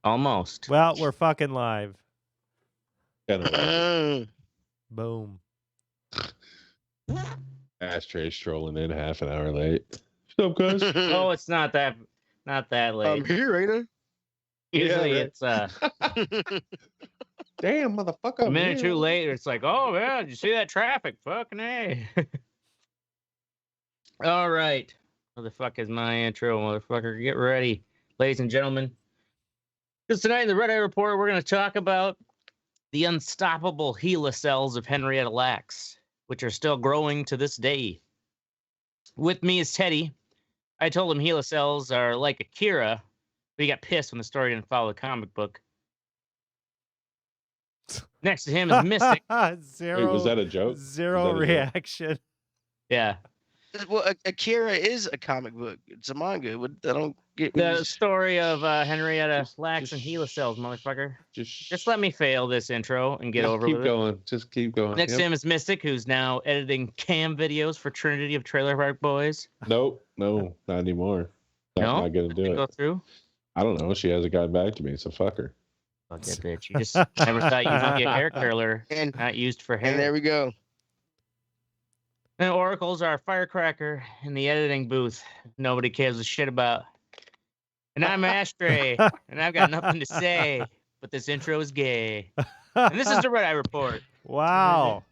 Almost. Well, we're fucking live. Kind Boom. Ashtray strolling in half an hour late. What's up, guys? Oh, it's not that late. I'm here, ain't Usually right. it's I? Damn, motherfucker. a minute too late. It's like, oh yeah, did you see that traffic? Fucking A. All right. What the fuck is my intro, motherfucker? Get ready, ladies and gentlemen. Because tonight in the Red Eye Report, we're going to talk about the unstoppable HeLa cells of Henrietta Lacks, which are still growing to this day. With me is Teddy. I told him HeLa cells are like Akira, but he got pissed when the story didn't follow the comic book. Next to him is Mistic. Zero. Wait, was that a joke? Zero Was that a joke? reaction. Yeah. Well, Akira is a comic book. It's a manga. I don't get The story of Henrietta Lacks and HeLa cells, motherfucker. Just let me fail this intro and get over keep with going. Just keep going. Next to him is Mistic, who's now editing cam videos for Trinity of Trailer Park Boys. Nope, no, not anymore. No? Not gonna do Go it. through? I don't know. She hasn't gotten back to me, so fuck her. Fuck that bitch. You just never thought you'd be a hair curler, And not used for hair. and there we go. And Oracle's our firecracker in the editing booth. Nobody cares a shit about. And I'm Ashtray, and I've got nothing to say, but this intro is gay. And this is the Red Eye Report. Wow.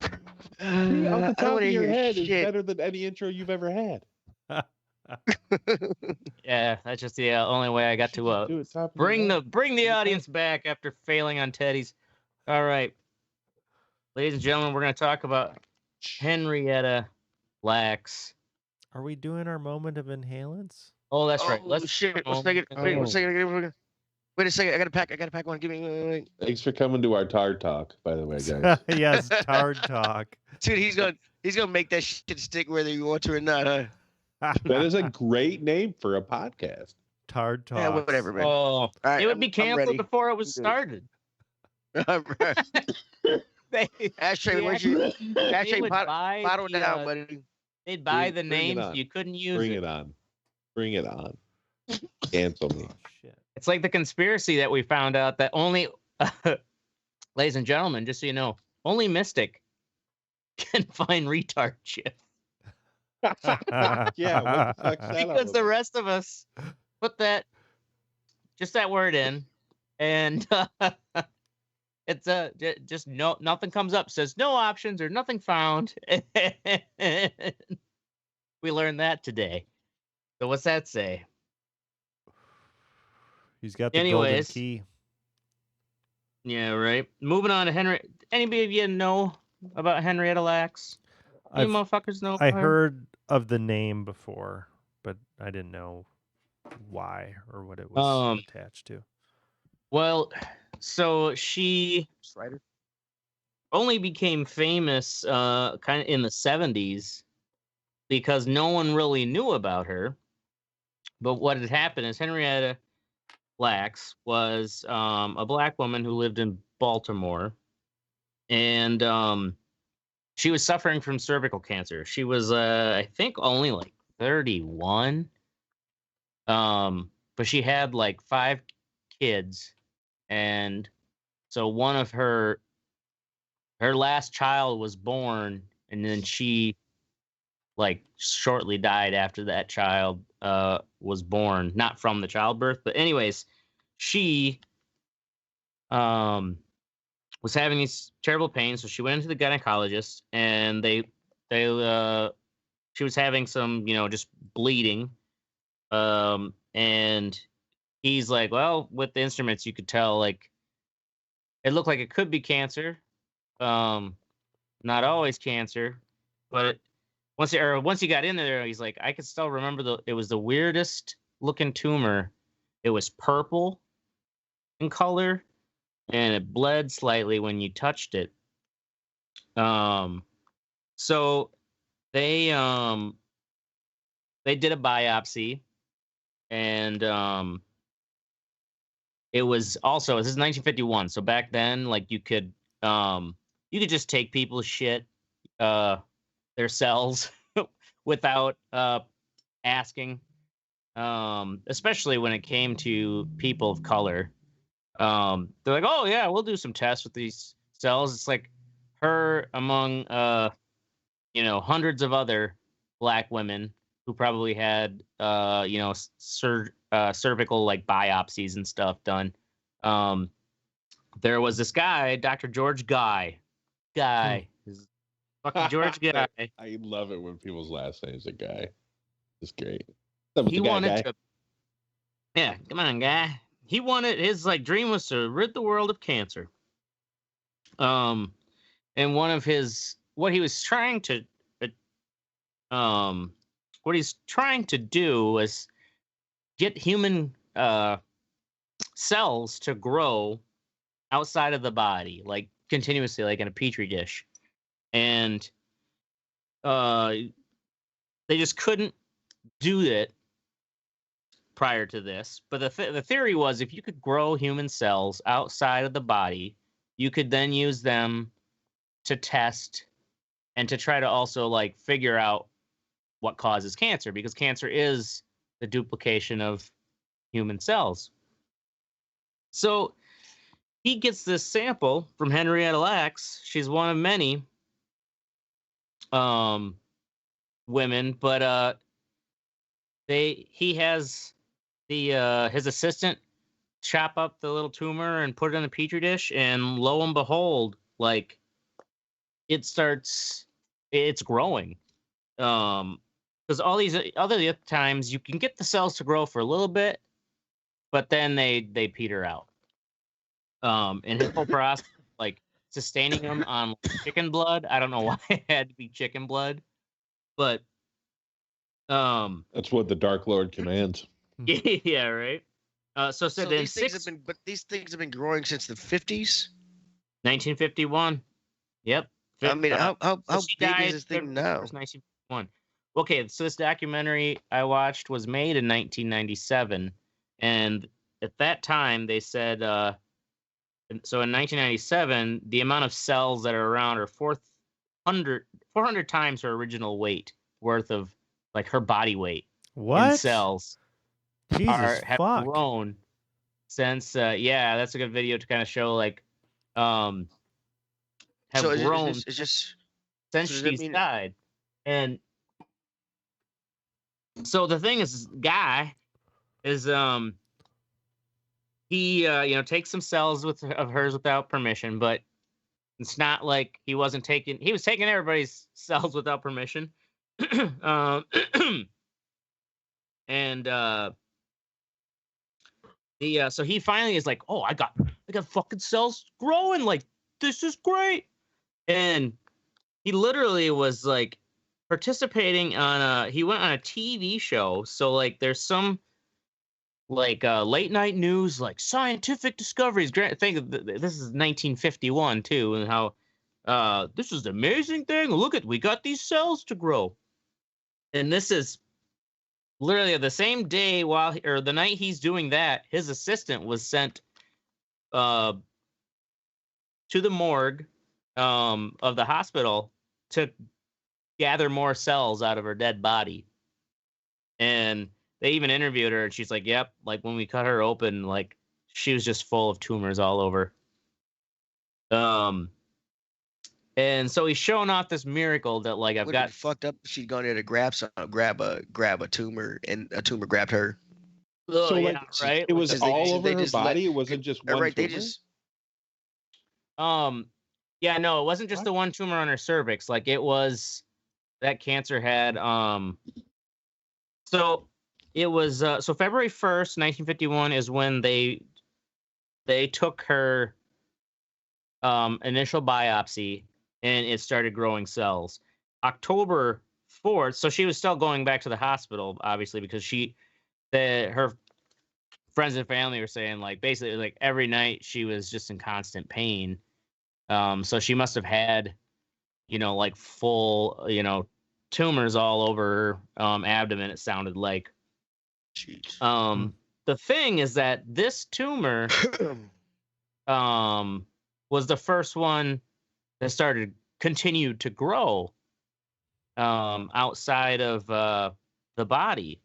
Off the top of your head is shit. better than any intro you've ever had. Yeah, that's just the only way I got to Do it top of bring your the audience back after failing on Teddy's. All right, ladies and gentlemen, we're going to talk about Henrietta Lacks. Are we doing our moment of inhalants? Oh, that's right. Let's shit. One second. Wait, 1 second. Wait a second. I gotta pack one. Give me. Wait. Thanks for coming to our Tard Talk, by the way, guys. Yes, Tard Talk. Dude, he's gonna make that shit stick whether you want to or not, huh? That is a great name for a podcast. Tard Talk. Yeah, whatever, man. Oh, All right, it would be I'm canceled ready. before it was started. Ashtray, where's your Ashtray bottle down, buddy? They'd buy the Bring it names. on. You couldn't use Bring it. it on. Bring it on. Cancel me. Oh, shit. It's like the conspiracy that we found out that only, ladies and gentlemen, just so you know, only Mistic can find retard shit. Yeah, what the fuck's that all Because the about? rest of us put just that word in, and it's just nothing comes up, says no options or nothing found. We learned that today. So what's that say? He's got the golden Anyways. key. Yeah, right. Moving on to Henry. Anybody of you know about Henrietta Lacks? You motherfuckers know? I about her? heard of the name before, but I didn't know why or what it was attached to. Well, so she Strider. only became famous kind of in the 70s because no one really knew about her. But what had happened is Henrietta Lacks was a black woman who lived in Baltimore, and she was suffering from cervical cancer. She was, I think, only like 31, but she had like 5 kids, and so one of her last child was born, and then she like shortly died after that child was born, not from the childbirth, but anyways, she was having these terrible pains, so she went into the gynecologist, and she was having some, just bleeding, and he's like, well, with the instruments you could tell, like, it looked like it could be cancer, not always cancer, but once he got in there, he's like, I could still remember it was the weirdest looking tumor. It was purple in color, and it bled slightly when you touched it. So they did a biopsy, and it was also, this is 1951. So back then, like, you could just take people's shit, their cells, without asking. especially when it came to people of color. They're like, oh yeah, we'll do some tests with these cells. It's like her among hundreds of other black women who probably had cervical like biopsies and stuff done. There was this guy, Dr. George Guy. His fucking George Guy. I love it when people's last names are Guy. It's great. He wanted to. Yeah, come on, guy. He wanted his like dream was to rid the world of cancer. And one of his what he's trying to do was get human cells to grow outside of the body, like continuously, like in a petri dish, and they just couldn't do it prior to this. But the theory was if you could grow human cells outside of the body, you could then use them to test and to try to also like figure out what causes cancer, because cancer is the duplication of human cells. So he gets this sample from Henrietta Lacks. She's one of many women, but he has his assistant chop up the little tumor and put it in a petri dish, and lo and behold, like it's growing. Because all these other times you can get the cells to grow for a little bit, but then they peter out. And his whole process, like sustaining them on chicken blood. I don't know why it had to be chicken blood, but that's what the Dark Lord commands. Yeah, right. So these things have been growing since the 50s. 1951. Yep. I mean, how big is this thing now? 1951. Okay, so this documentary I watched was made in 1997, and at that time they said, so in 1997, the amount of cells that are around are 400 times her original weight worth of like her body weight. What? In cells Jesus have fuck. grown since. Yeah, that's a good video to kind of show like have grown since she's died. And so the thing is, guy is he takes some cells of hers without permission, but it's not like he was taking everybody's cells without permission. And so he finally is like, oh, I got fucking cells growing, like this is great. And he literally was like participating he went on a TV show. So like there's some like late night news, like scientific discoveries. Think this is 1951 too, and how this is the amazing thing. Look we got these cells to grow. And this is literally the same day the night he's doing that, his assistant was sent to the morgue of the hospital to gather more cells out of her dead body. And they even interviewed her, and she's like, yep, like when we cut her open, like she was just full of tumors all over. And so he's showing off this miracle that like I've got fucked up. She'd gone there to grab a tumor, and a tumor grabbed her. Oh, so yeah, right? It was all over her body. It wasn't just one tumor. They just. Yeah, no, it wasn't just the one tumor on her cervix. Like it was that cancer had So it was so February 1st, 1951 is when they took her initial biopsy, and it started growing cells. October 4th, so she was still going back to the hospital, obviously, because her friends and family were saying like basically like every night she was just in constant pain. So she must have had, like full, tumors all over her abdomen, it sounded like. Jeez. The thing is that this tumor was the first one that continued to grow outside of the body.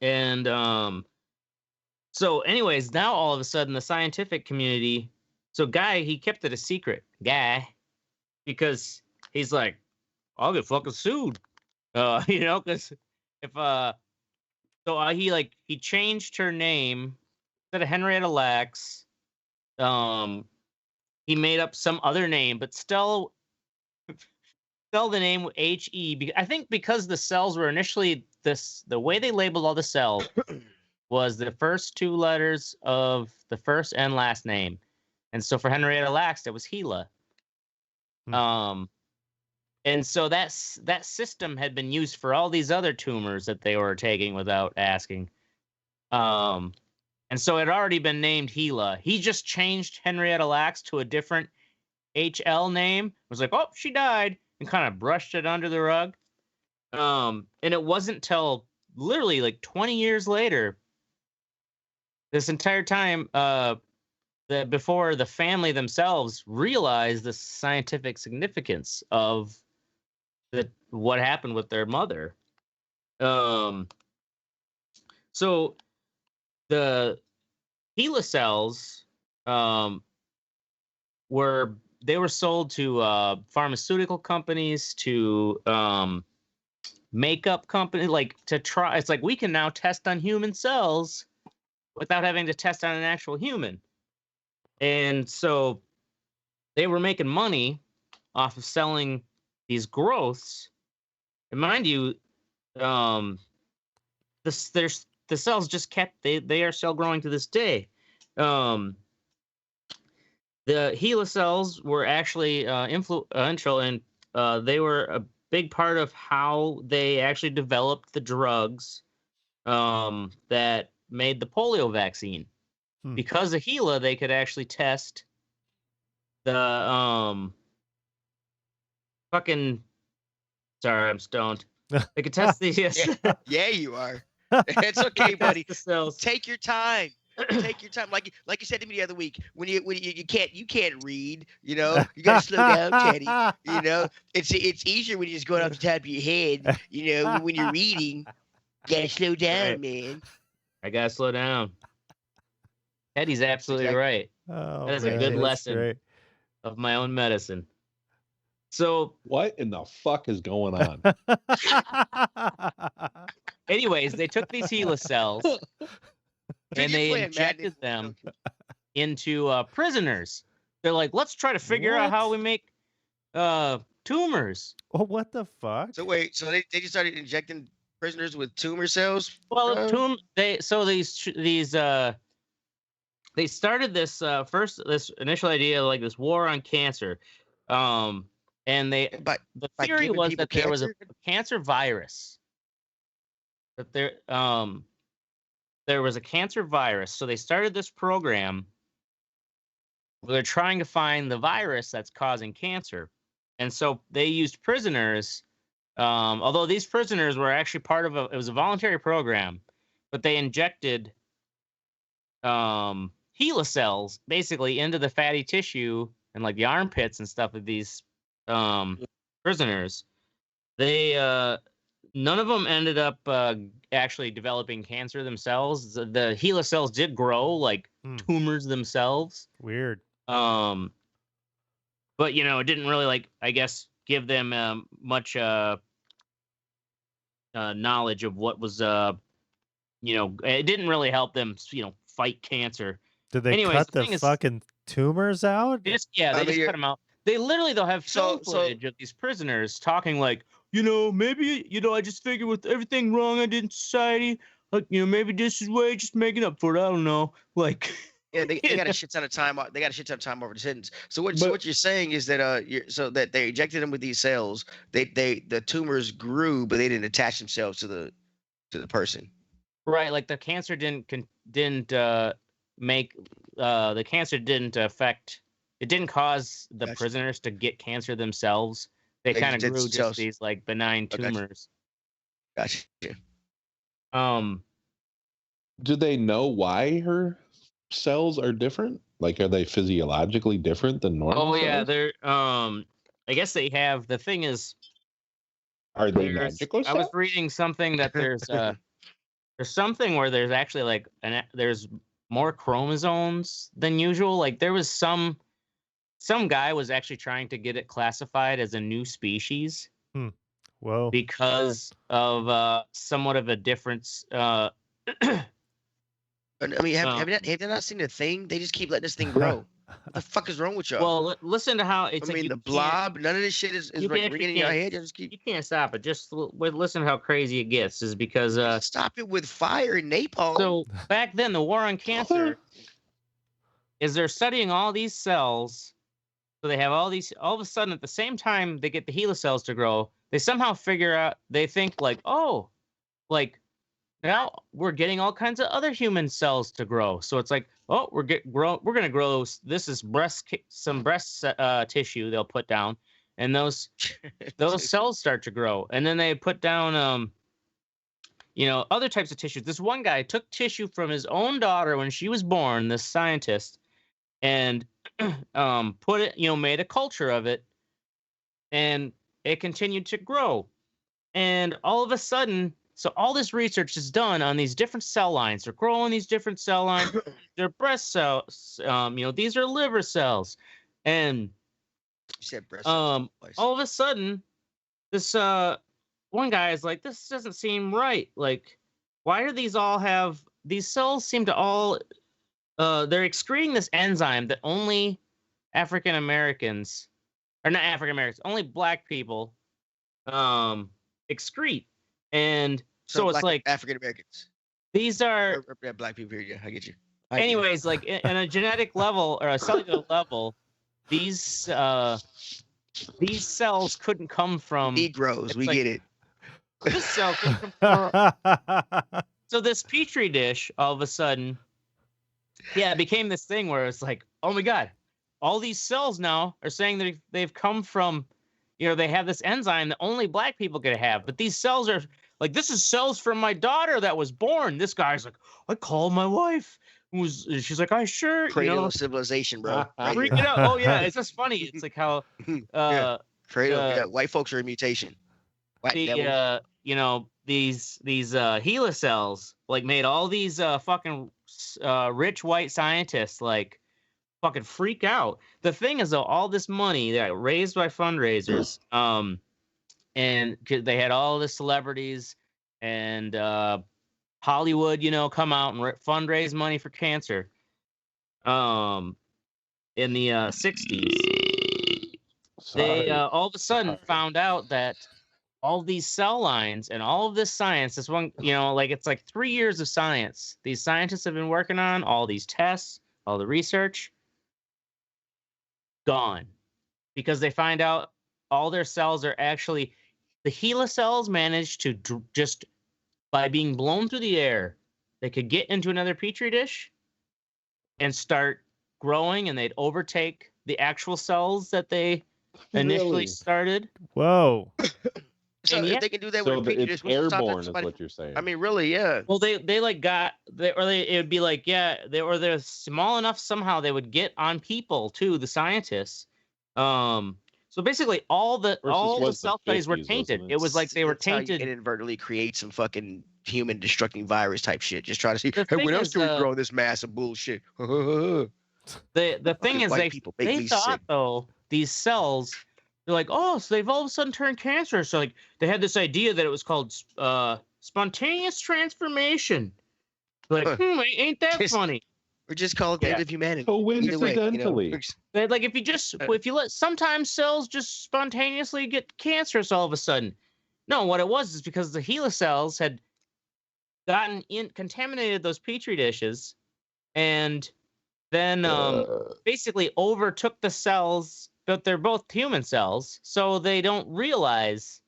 And so anyways, now all of a sudden the scientific community, so Guy, he kept it a secret, Guy, because he's like, I'll get fucking sued. You know, because if he changed her name instead of Henrietta Lacks. He made up some other name, but still the name HE. I think because the cells were initially the way they labeled all the cells was the first two letters of the first and last name, and so for Henrietta Lacks, it was HeLa. And so that system had been used for all these other tumors that they were taking without asking. And so it had already been named HeLa. He just changed Henrietta Lacks to a different HL name. Was like, oh, she died, and kind of brushed it under the rug. And it wasn't till literally like 20 years later, this entire time, that before the family themselves realized the scientific significance of what happened with their mother. So the HeLa cells were sold to pharmaceutical companies, to makeup companies, like to try. It's like we can now test on human cells without having to test on an actual human. And so they were making money off of selling these growths. And mind you, the cells just kept, they are still growing to this day. The HeLa cells were actually influential, and they were a big part of how they actually developed the drugs that made the polio vaccine. Because of HeLa, they could actually test the sorry, I'm stoned. They could test the yeah, you are. It's okay, buddy. The cells. Take your time. Take your time. Like you said to me the other week, when you can't read, you know, you gotta slow down, Teddy. You know, it's easier when you just going off the top of your head. You know, when you're reading, you gotta slow down, Right. man. I gotta slow down. Teddy's absolutely right. Oh, That is man, a good that's lesson great. of my own medicine. So, what in the fuck is going on? anyways, they took these HeLa cells and they injected them into prisoners. They're like, let's try to figure out how we make tumors. Oh, what the fuck? So wait, so they just started injecting prisoners with tumor cells? Well, they started this this initial idea, like this war on cancer, and the theory was that there was a cancer virus. That there was a cancer virus, so they started this program where they're trying to find the virus that's causing cancer, and so they used prisoners. Although these prisoners were actually part of it was a voluntary program, but they injected HeLa cells basically into the fatty tissue and like the armpits and stuff of these prisoners. They none of them ended up actually developing cancer themselves. The HeLa cells did grow like tumors themselves. Weird. But you know, it didn't really, like, I guess, give them much knowledge of what was you know, it didn't really help them, you know, fight cancer. Did they cut the fucking tumors out? They just cut them out. They literally, they'll have film footage of these prisoners talking like, you know, maybe, you know, I just figured with everything wrong I did in society, like, you know, maybe this is way just making up for it. I don't know. Like, yeah, they got a shit ton of time. They got a shit ton of time over the sentence. So what you're saying is that so that they injected them with these cells, the tumors grew, but they didn't attach themselves to the person. Right, like the cancer didn't affect. It didn't cause the prisoners to get cancer themselves. They kind of grew just these like benign tumors. Gotcha. Do they know why her cells are different? Like, are they physiologically different than normal? Oh yeah, they're I guess they have. The thing is, are they magical cells? I was reading something that there's there's something where there's actually like there's more chromosomes than usual. Like there was some guy was actually trying to get it classified as a new species Whoa. because of somewhat of a difference. I mean, have you not seen the thing? They just keep letting this thing grow. What the fuck is wrong with y'all? Well, listen to how it's. I mean, like the blob. None of this shit is ringing in your head. You just keep. You can't stop it. Just listen to how crazy it gets. Is because stop it with fire and napalm. So back then, the war on cancer is they're studying all these cells. So they have all these. All of a sudden, at the same time, they get the HeLa cells to grow. They somehow figure out. They think like, oh, like. Now we're getting all kinds of other human cells to grow. So it's like, oh, we're going to grow. This is some breast tissue they'll put down, and those cells start to grow. And then they put down, other types of tissues. This one guy took tissue from his own daughter when she was born. This scientist, and put it, made a culture of it, and it continued to grow. And all of a sudden. So all this research is done on these different cell lines. They're growing these different cell lines. They're breast cells. These are liver cells. And you said breast cells. All of a sudden, this one guy is like, this doesn't seem right. Like, why do these cells seem to all they're excreting this enzyme that only African Americans, or not African Americans, only black people excrete. And so it's like African Americans. These are black people here. Yeah, I get you. Anyways, like in a genetic level or a cellular level, these cells couldn't come from Negroes. We get it. This cell couldn't come from. So this petri dish, all of a sudden, it became this thing where it's like, oh my god, all these cells now are saying that they've come from. They have this enzyme that only black people could have, but these cells are like, this is cells from my daughter that was born. This guy's like, I called my wife. She's like, I sure. Cradle of civilization, bro. Freaking out. Oh yeah, it's just funny. It's like how cradle. White folks are a mutation. These HeLa cells like made all these fucking rich white scientists like. Fucking freak out. The thing is, though, all this money that raised by fundraisers, and they had all the celebrities and Hollywood, come out and fundraise money for cancer. In the 60s, they all of a sudden found out that all these cell lines and all of this science, this one, it's like 3 years of science. These scientists have been working on all these tests, all the research. Gone, because they find out all their cells are actually the HeLa cells managed to just by being blown through the air, they could get into another petri dish and start growing, and they'd overtake the actual cells that they initially started. Whoa. So if they can do that with a petri dish, it's airborne is what you're saying. I mean, really, yeah. Well, it would be like, they're small enough somehow they would get on people too, the scientists. So basically all the cell studies were tainted. It was like they were tainted. And inadvertently create some fucking human destructing virus type shit. Just trying to see, hey, when else do we grow this massive bullshit? The thing is, they thought though these cells. They're like, oh, so they've all of a sudden turned cancer. So like they had this idea that it was called spontaneous transformation. Like, ain't that funny? Or just call it the end of humanity. Coincidentally. Like if you let sometimes cells just spontaneously get cancerous all of a sudden. No, what it was is because the HeLa cells had contaminated those petri dishes, and then basically overtook the cells. But they're both human cells, so they don't realize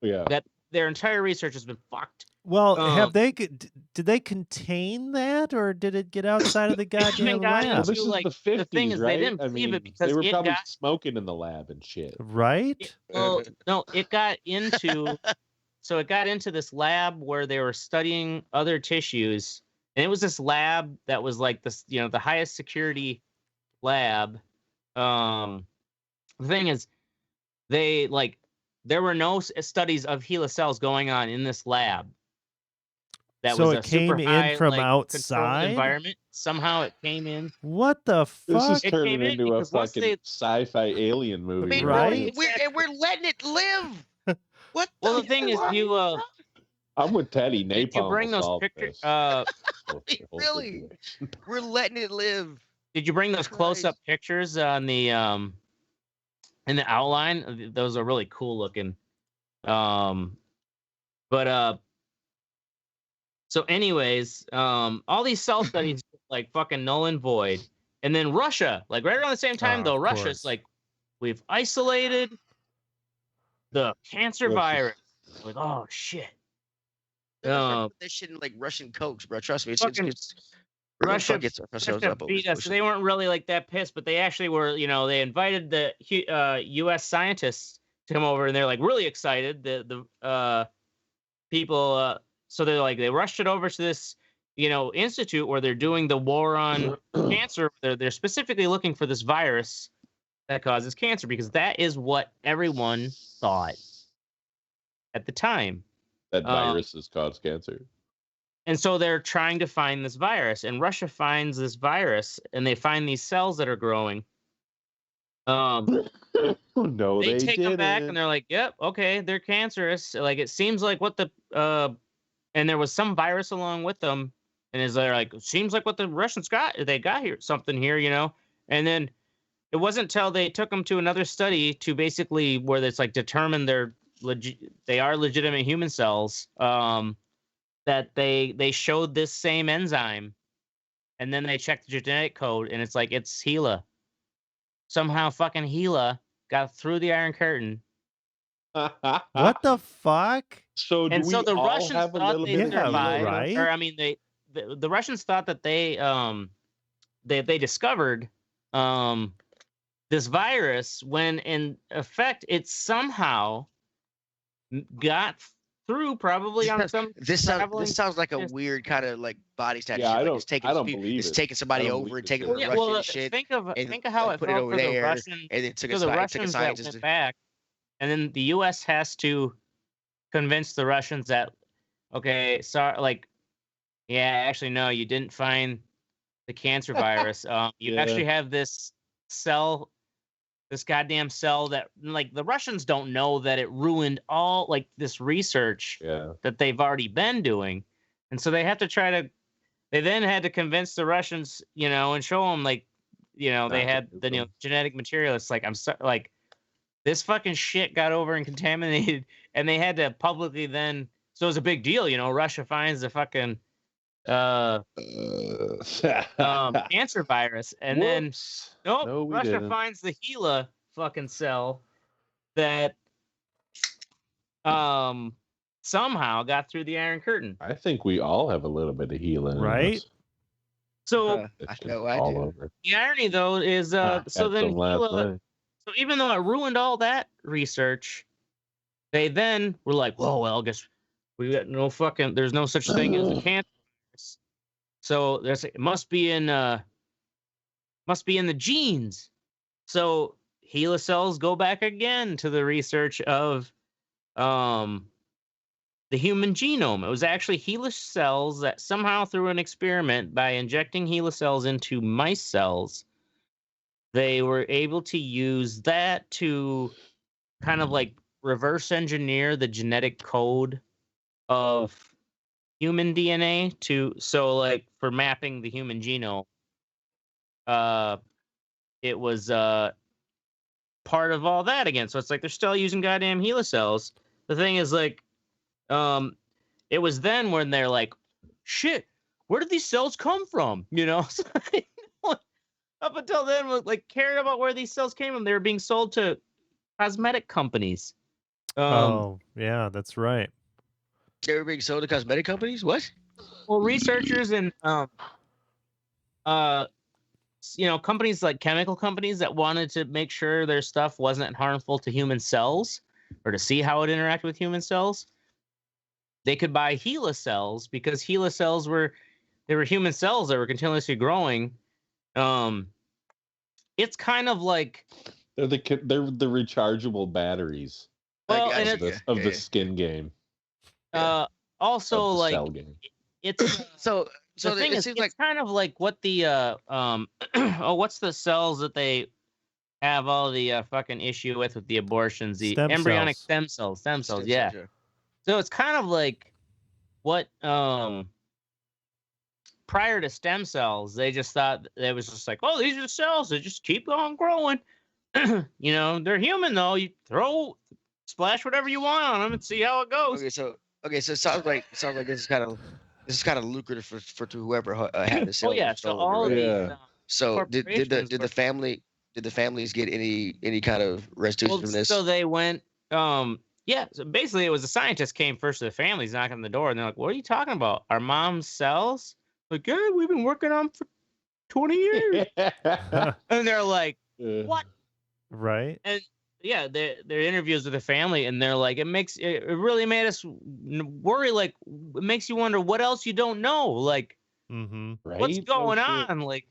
that their entire research has been fucked. Well, did they contain that, or did it get outside of the goddamn lab? This is the 50s, the thing is, right? they didn't believe it because they were probably smoking in the lab and shit. Right? It got into this lab where they were studying other tissues, and it was this lab that was like this, the highest security lab. The thing is, there were no studies of HeLa cells going on in this lab. that So was it a super came in high, from like, controlled outside? environment. Somehow it came in. What the This is fuck? It turning came in into a because once fucking they, sci-fi alien I movie. mean, Right? we're letting it live. What well, the? the thing is, you I'm with Teddy. did you Napalm bring will those solve pictures? this. Really? We're letting it live. Did you bring those close-up pictures on the in the outline? Those are really cool looking. But so anyways, all these cell studies like fucking null and void. And then Russia, like right around the same time though, Of Russia's course. like, we've isolated the cancer virus. Like, oh shit. They're gonna start putting this shit in like Russian cokes, bro. Trust me, it's Fucking we're gonna Russia, fuck get ourselves Russia up over beat this us. bullshit. They weren't really like that pissed, but they actually were, they invited the US scientists to come over and they're like really excited. The people so they rushed it over to this institute where they're doing the war on cancer. They're specifically looking for this virus that causes cancer because that is what everyone thought at the time. That viruses cause cancer. And so they're trying to find this virus, and Russia finds this virus, and they find these cells that are growing. No, they take them back, didn't. and they're like, "Yep, okay, they're cancerous." Like it seems like what the and there was some virus along with them, and they're like, "Seems like what the Russians got. They got here something here, And then it wasn't until they took them to another study to basically where it's like determine they are legitimate human cells. That they showed this same enzyme, and then they checked the genetic code, and it's like it's HeLa. Somehow, fucking HeLa got through the Iron Curtain. What the fuck? So do And we so the all Russians have a thought little they bit of HeLa in survived, right? or I mean, the Russians thought that they discovered this virus when in effect it somehow got through probably on some This sounds like a Yes. weird kind of like body snatch. Yeah, shit. I Like don't believe it's it. taking somebody I don't over believe and it. taking Well, the yeah, Russian well, shit, think of and how like, it put it felt over for the there, Russian. and it took So a the took a Russians that scientist. went back, and then the U.S. has to convince the Russians that, okay, sorry, like, yeah, actually, no, you didn't find the cancer virus. You Yeah. actually have this cell, this goddamn cell that, like, the Russians don't know that it ruined all, like, this research Yeah. that they've already been doing. And so they have to they then had to convince the Russians, and show them, like, they had the genetic material. It's like, I'm sorry, like, this fucking shit got over and contaminated, and they had to publicly then. So it was a big deal, Russia finds the fucking cancer virus, and then nope, No, we Russia didn't. finds the HeLa fucking cell that somehow got through the Iron Curtain. I think we all have a little bit of HeLa in Right? us. So I It's know just I all do. over. the irony, though, is so Had then some last HeLa. night. So even though it ruined all that research, they then were like, well, I guess we got there's no such thing as a cancer virus. So it must be in the genes. So HeLa cells go back again to the research of the human genome. It was actually HeLa cells that somehow through an experiment by injecting HeLa cells into mice cells, they were able to use that to kind of like reverse engineer the genetic code of human DNA so like for mapping the human genome. It was part of all that again. So it's like they're still using goddamn HeLa cells. The thing is like it was then when they're like, shit, where did these cells come from? So up until then, like cared about where these cells came from. They were being sold to cosmetic companies. Oh, yeah, that's right. They were being sold to cosmetic companies. What? Well, researchers and companies like chemical companies that wanted to make sure their stuff wasn't harmful to human cells or to see how it interacted with human cells. They could buy HeLa cells because HeLa cells were human cells that were continuously growing. It's kind of like they're the rechargeable batteries. Well, I and gotcha. of the skin game. also of the like cell game. it's So the thing it is, seems it's like kind of like what the what's the cells that they have all the fucking issue with the abortions, the Stem embryonic cells. stem cells, yeah. So it's kind of like what prior to stem cells, they just thought it was just like, oh, these are cells that just keep on growing. You know, they're human though. You splash whatever you want on them and see how it goes. Okay, so it sounds like this is kind of lucrative for to whoever had the cells. Oh yeah, so stolen, all of right? these Yeah. So did corporations the were- families get any kind of restitution well, from this? so they went yeah, so basically it was the scientists came first to the families knocking on the door and they're like, what are you talking about? Our mom's cells? Like, yeah, we've been working on them for 20 years. And they're like, what? Right. And yeah, their interviews with the family, and they're like, it really made us worry. Like, it makes you wonder what else you don't know. Like, Mm-hmm. Right? what's going No shit. on? Like,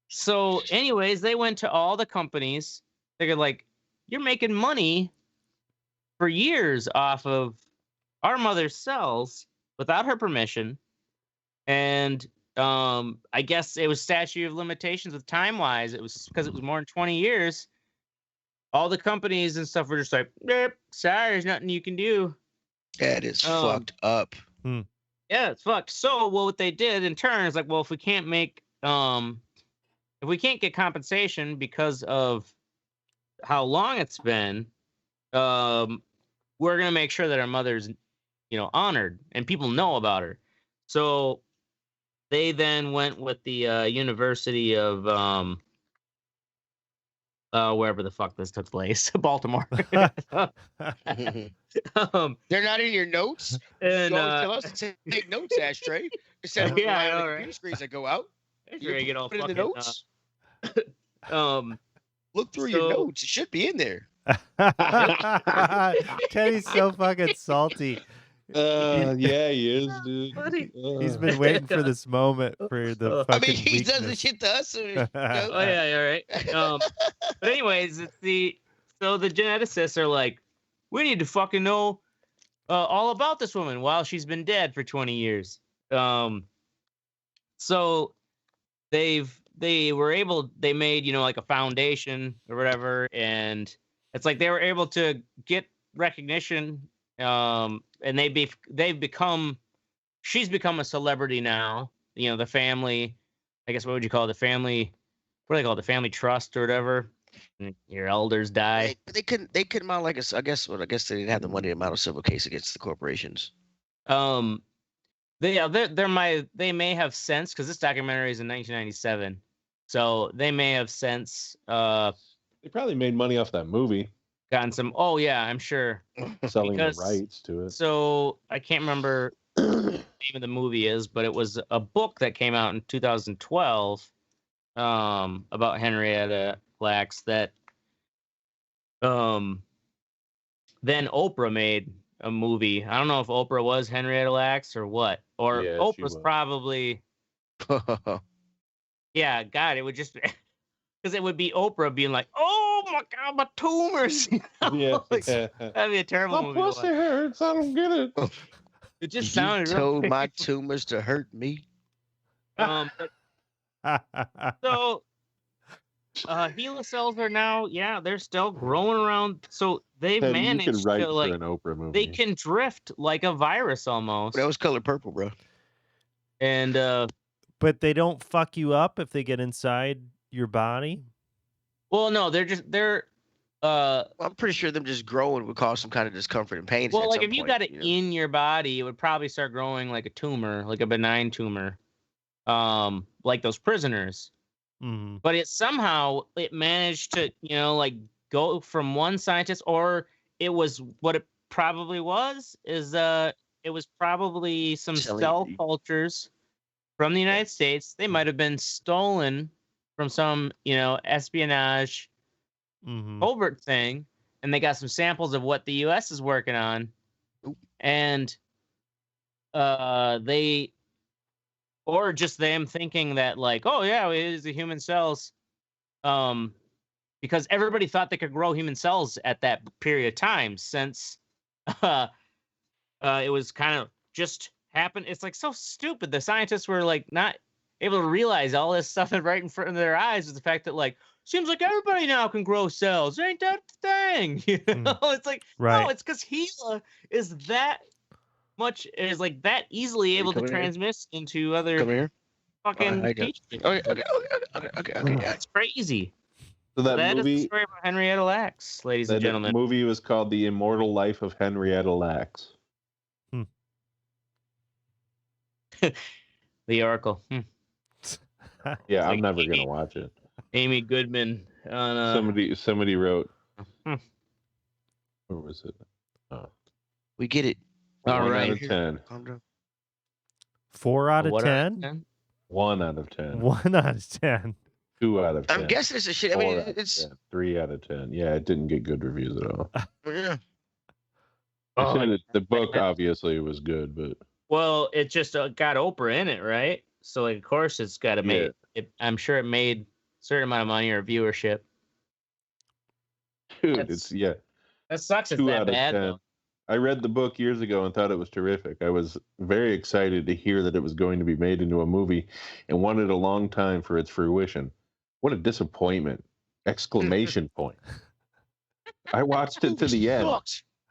so anyways, they went to all the companies. They're like, you're making money for years off of our mother's cells without her permission. And I guess it was statute of limitations with time wise. It was because it was more than 20 years. All the companies and stuff were just like, sorry, there's nothing you can do. That is fucked up. Yeah, it's fucked. So what they did in turn is like, well, if we can't get compensation because of how long it's been, we're gonna make sure that our mother's, honored and people know about her. So they then went with the University of wherever the fuck this took place, Baltimore. They're not in your notes. And You always tell us to take notes, Ashtray. Instead of Yeah, I relying on know, the right? computer screens that go out. Sure, I get all Put it in fucking, the notes. Look through your so- notes. It should be in there. Kenny's so fucking salty. Yeah, he is, dude. Buddy. He's been waiting for this moment for the I mean, fucking he does the weakness. shit to us. Oh yeah, all right. But anyways, so the geneticists are like, we need to fucking know all about this woman while she's been dead for 20 years. So they made, like a foundation or whatever, and it's like they were able to get recognition, and she's become a celebrity now. The family, I guess, what would you call it? The family, what do they call it? The family trust or whatever. And your elders die. They couldn't mount like I guess they didn't have the money to mount a civil case against the corporations. They may have since, because this documentary is in 1997, so they may have since They probably made money off that movie, gotten some. Oh yeah, I'm sure. selling Because- the rights to it. So I can't remember what the name of the movie is, but it was a book that came out in 2012 about Henrietta Lacks that then Oprah made a movie. I don't know if Oprah was Henrietta Lacks or what, or Yeah, she Oprah's was. probably. Yeah, God, it would just because it would be Oprah being like, "Oh my God, my tumors." Yeah, Like, that'd be a terrible my movie. to pussy watch. hurts. I don't get it. It just You sounded real told my painful. tumors to hurt me. But so HeLa cells are now, they're still growing around. So they've Teddy, you managed can write to for an Oprah movie. they can drift like a virus almost. That was color purple, bro. And But they don't fuck you up if they get inside your body. well, no, I'm pretty sure them just growing would cause some kind of discomfort and pain. well, at like some if you point, got it know? in your body, it would probably start growing like a tumor, like a benign tumor, like those prisoners. Mm-hmm. But it managed to, like go from one scientist, or it was what it probably was is it was probably some Telling cell you. cultures from the United States. They might have been stolen from some, espionage Mm-hmm. covert thing, and they got some samples of what the U.S. is working on, and they, or just them thinking that like, oh yeah, it is the human cells, because everybody thought they could grow human cells at that period of time, since it was kind of just happened. It's like so stupid. The scientists were like not able to realize all this stuff right in front of their eyes is the fact that like seems like everybody now can grow cells. Ain't that the thing? You know, it's like no, it's because HeLa is that much like that easily able to transmit into other fucking petri. Okay. That's crazy. So That is the movie, story about Henrietta Lacks, ladies and gentlemen. The movie was called The Immortal Life of Henrietta Lacks. The Oracle. Yeah, It's I'm never gonna watch it. Amy Goodman on Somebody wrote. Where was it? We get it. All 1 right. out of 10. Calm down. 4 out of What 10? 1 out of 10. 1 out of 10. 2 out of 10. I'm guessing it's a shit. I mean, 4 out of it's 10, 3 out of 10. Yeah, it didn't get good reviews at all. yeah. The book obviously was good, but well, it just got Oprah in it, right? So like, of course, it's got to make it. I'm sure it made a certain amount of money or viewership. dude, That sucks. It's 2 that out of bad 10. though. I read the book years ago and thought it was terrific. I was very excited to hear that it was going to be made into a movie and wanted a long time for its fruition. What a disappointment. Exclamation point. I watched it to the end,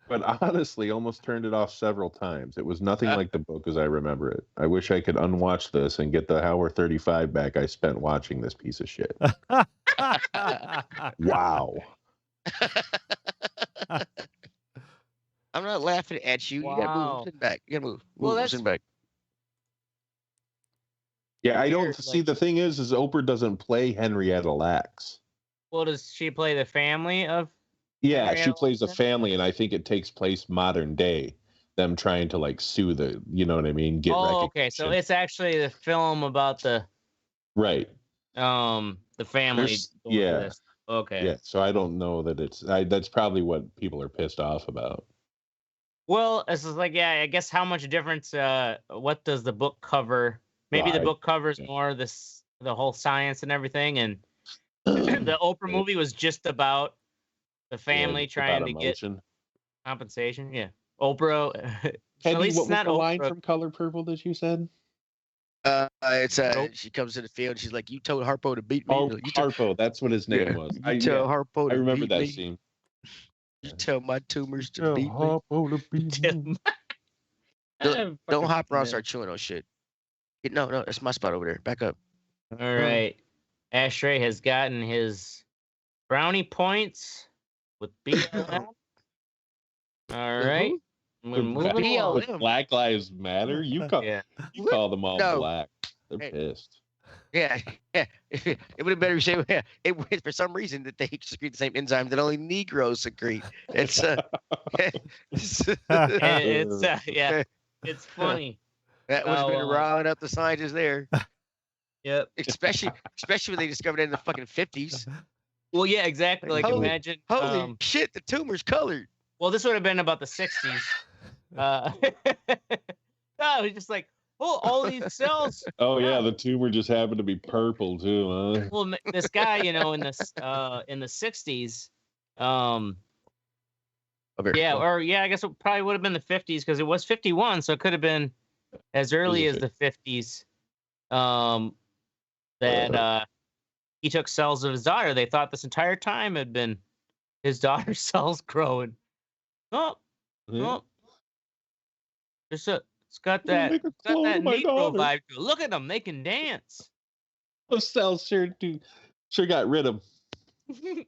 but honestly almost turned it off several times. It was nothing like the book as I remember it. I wish I could unwatch this and get the hour 35 back I spent watching this piece of shit. Wow. I'm not laughing at you. You gotta move. Sit back. You gotta move. Sit back. Yeah, I don't see. The thing is Oprah doesn't play Henrietta Lacks. Well, does she play the family of? Yeah, she plays a family, and I think it takes place modern day. Them trying to like sue the, you know what I mean? Get okay. So it's actually the film about the right. The family. Yeah. Okay. Yeah. So I don't know that it's. That's probably what people are pissed off about. Well, it's just like, yeah, I guess how much difference, what does the book cover? Maybe the book covers more the whole science and everything. And the Oprah movie was just about the family trying to get compensation. Yeah. Oprah. Teddy, at least what it's was not the line Oprah. from Color Purple that you said? She comes to the field and she's like, "You told Harpo to beat me." Oh, you Harpo, that's what his name was. You tell Harpo to I remember beat that me. scene. You tell my tumors to beat me. Harpo to beat me. Don't hop around and start chewing on shit. No, that's my spot over there. Back up. All right. Ashtray has gotten his brownie points with BLM. All right. We're moving on. With Black Lives Matter? You call them all black. They're pissed. Yeah. It would have better say it for some reason that they secrete the same enzyme that only Negroes secrete. It's it's funny. That would have been riling up the scientists there. Yep. Especially when they discovered it in the fucking 50s. Well, yeah, exactly. Like imagine. Holy shit, the tumor's colored. Well, this would have been about the 60s. No, he's just like, all these cells. Oh yeah, the tumor just happened to be purple too, huh? Well, this guy, in the 60s, I guess it probably would have been the 50s because it was 51, so it could have been as early as the 50s. That he took cells of his daughter. They thought this entire time had been his daughter's cells growing. It's got that Negro vibe to it. Look at them, they can dance. Those cells sure got rid of them.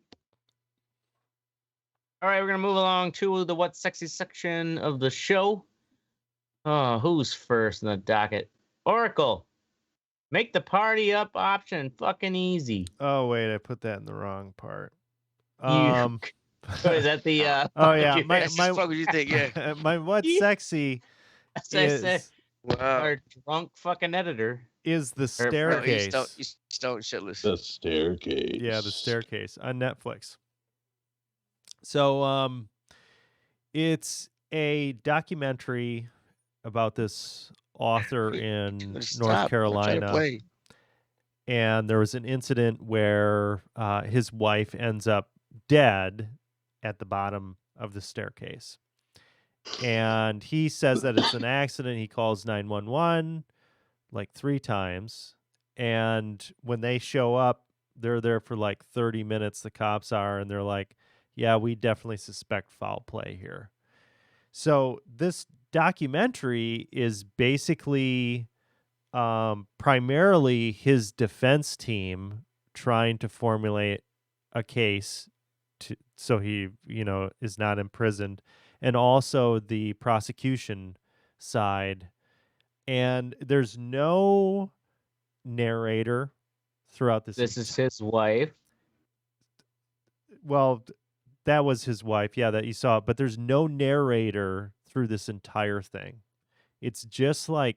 All right, we're gonna move along to the What's Sexy section of the show. Who's first in the docket? Oracle. Make the party up option fucking easy. Oh wait, I put that in the wrong part. Is that the? Oh yeah, my what's sexy is our drunk fucking editor is the staircase. He's stone shitless. The staircase. Yeah, the staircase on Netflix. So it's a documentary about this author in North Carolina. And there was an incident where his wife ends up dead at the bottom of the staircase. And he says that it's an accident. He calls 911 like 3 times. And when they show up, they're there for like 30 minutes, the cops are, and they're like, yeah, we definitely suspect foul play here. So this documentary is basically primarily his defense team trying to formulate a case so he, is not imprisoned, and also the prosecution side. And there's no narrator throughout this. This is his wife. Well, that was his wife, yeah, that you saw. But there's no narrator through this entire thing. It's just like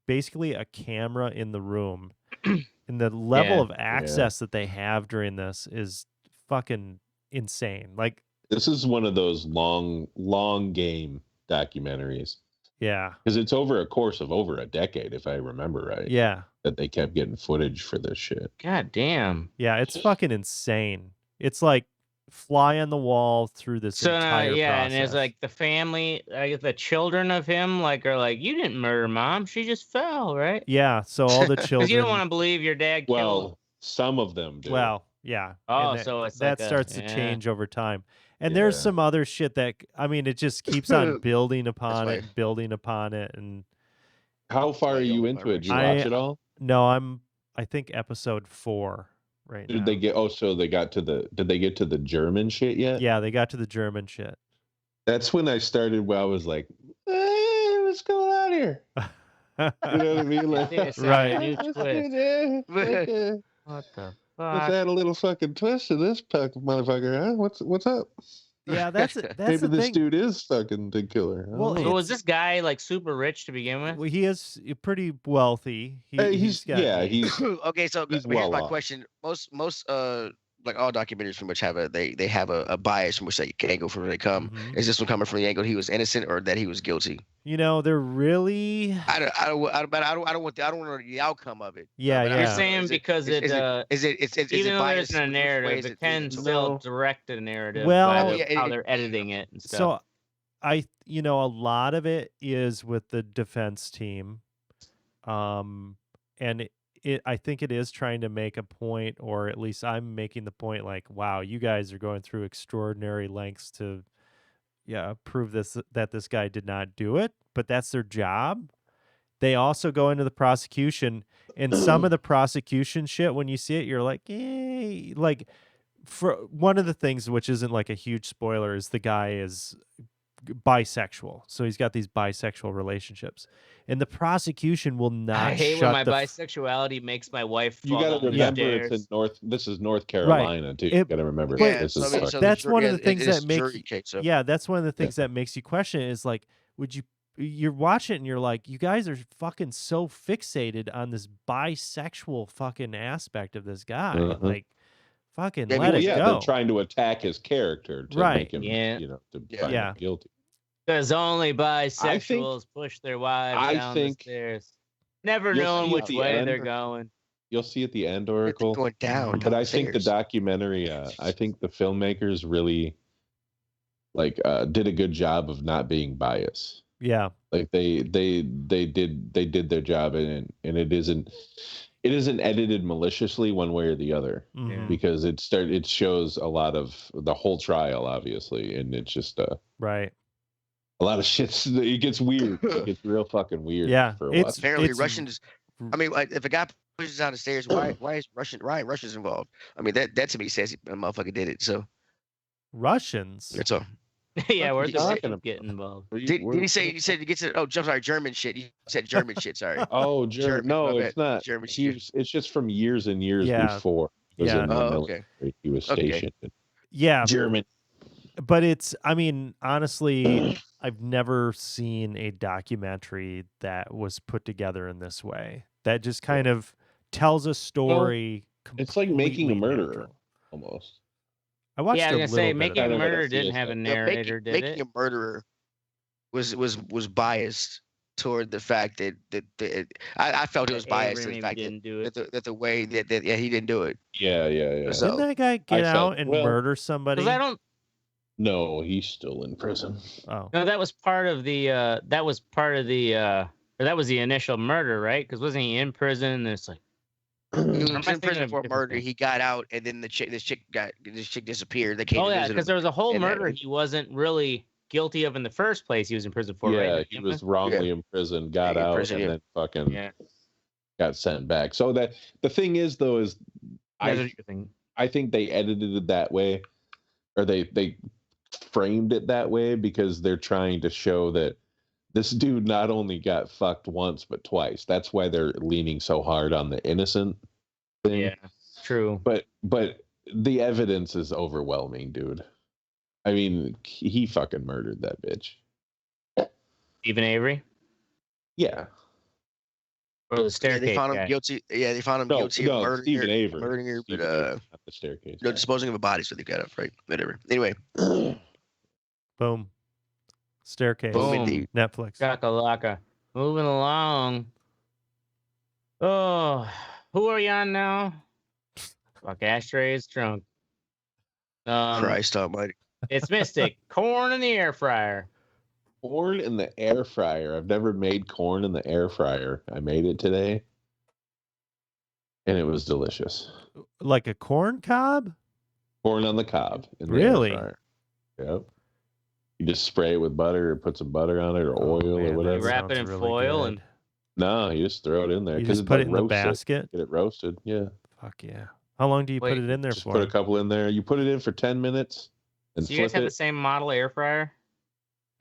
basically a camera in the room. And the level of access that they have during this is fucking insane. Like, this is one of those long game documentaries. Yeah. Because it's over a course of over a decade, if I remember right. Yeah. That they kept getting footage for this shit. God damn. Yeah, it's fucking insane. It's like fly on the wall through this entire process. And it's like the family, like the children of him, like are like, you didn't murder mom, she just fell, right? Yeah. So all the children. Because you don't want to believe your dad killed. Well, some of them do. Well, yeah. Oh, so it's that like starts to change over time. And there's some other shit that, I mean, it just keeps on building upon it, and how far are you into it? Did you watch it all? No, I think episode 4 right now. Did they get? Oh, so they got to the? Did they get to the German shit yet? Yeah, they got to the German shit. That's when I started. Where I was like, what's going on here? You know what I mean? Like, right. What the fuck? Let's add a little fucking twist to this motherfucker, huh? What's up? Yeah, that's maybe the this thing. dude is fucking the killer. Well, so was this guy like super rich to begin with? Well, he is pretty wealthy. He's okay. So he's here's my off. question: most like all documentaries from which have they have a bias from which they angle from where they come. Mhm. Is this one coming from the angle he was innocent or that he was guilty? They're really. I don't want to know the outcome of it. Yeah, You're yeah. saying because it's even though biased there's no which narrative, way is it can so- still direct a narrative Well, by how they're editing it and stuff. So a lot of it is with the defense team. And I think it is trying to make a point, or at least I'm making the point like, wow, you guys are going through extraordinary lengths to prove that this guy did not do it, but that's their job. They also go into the prosecution, and some of the prosecution shit, when you see it, you're like, like for one of the things, which isn't like a huge spoiler, is the guy is bisexual. So he's got these bisexual relationships, and the prosecution will not. I hate when my bisexuality makes my wife fall. You got to remember it's in This is North Carolina too. You got to remember this is. That's one of the things that makes. Yeah, that's one of the things that makes you question it, is like, you're watching it and you're like, you guys are fucking so fixated on this bisexual fucking aspect of this guy, like. Fucking let it go. They're trying to attack his character to make him, to find him guilty. Because only bisexuals push their wives down the stairs, never knowing which way they're going. You'll see at the end, Oracle. It's going down. But I think the documentary, I think the filmmakers really, did a good job of not being biased. Yeah, like they did their job, and it isn't edited maliciously one way or the other, because it shows a lot of the whole trial, obviously, and it's just right. A lot of shit. It gets weird. It gets real fucking weird. Yeah, for a while. Apparently Russians. I mean, if a guy pushes down the stairs, why is Ryan Russians involved? I mean, that to me says a motherfucker did it. So Russians. That's all. Yeah, where's the Russians getting involved? Did he say? You said he gets it? Oh, sorry, German shit. You said German shit. Sorry. Oh, German. No, it's not. German. It's just from years and years before. He was in the military. He was stationed. Yeah, German. But I mean, honestly, I've never seen a documentary that was put together in this way. That just kind of tells a story. Well, it's like Making a Murderer, almost. I watched. Yeah, I was gonna say, Making a Murderer didn't have a narrator, did it? Making a Murderer was biased toward the fact that I felt it was biased to the fact that the way that he didn't do it. Yeah. So, didn't that guy get out and murder somebody? I don't. No, he's still in prison. Oh, No, that was part of the. That was part of the. Or that was the initial murder, right? Because wasn't he in prison? And it's like. He Or was am I in thinking prison of for a different murder. thing? He got out, and then this chick disappeared. They came Oh to yeah, visit because him. there was a whole and that- murder he wasn't really guilty of in the first place. He was in prison for, Yeah, right? he was wrongly imprisoned, got in out, prison, and yeah. then fucking Yeah, got sent back. So that the thing is, though, is that's I what you're thinking. I think they edited it that way, or they framed it that way because they're trying to show that this dude not only got fucked once but twice. That's why they're leaning so hard on the innocent thing. Yeah, true. But the evidence is overwhelming, dude. I mean, he fucking murdered that bitch. Stephen Avery Yeah. or the Yeah, staircase they found him guy. guilty. Yeah, they found him guilty of murdering Stephen her, Avery. murdering her, Stephen Avery, not the staircase. no, guy. disposing of a body, so they got up, right? Whatever. Anyway, boom. Staircase. boom, Boom. indeed. Netflix. Chakalaka. Moving along. Oh, who are you on now? Fuck, Ashtray is drunk. Christ Almighty. It's Mystic. Corn in the air fryer. Corn in the air fryer. I've never made corn in the air fryer. I made it today, and it was delicious. Like a corn cob? Corn on the cob. In the Really? Air fryer. Yep. You just spray it with butter or put some butter on it or Oh, oil man, or that whatever. You wrap it sounds in really foil good. and- No, you just throw it in there. You 'cause just it's put like it in the roasted. basket? Get it roasted. Yeah. Fuck yeah. How long do you put Wait, it in there Just for? put a couple in there. You put it in for 10 minutes and So you guys flip have the it. same model air fryer?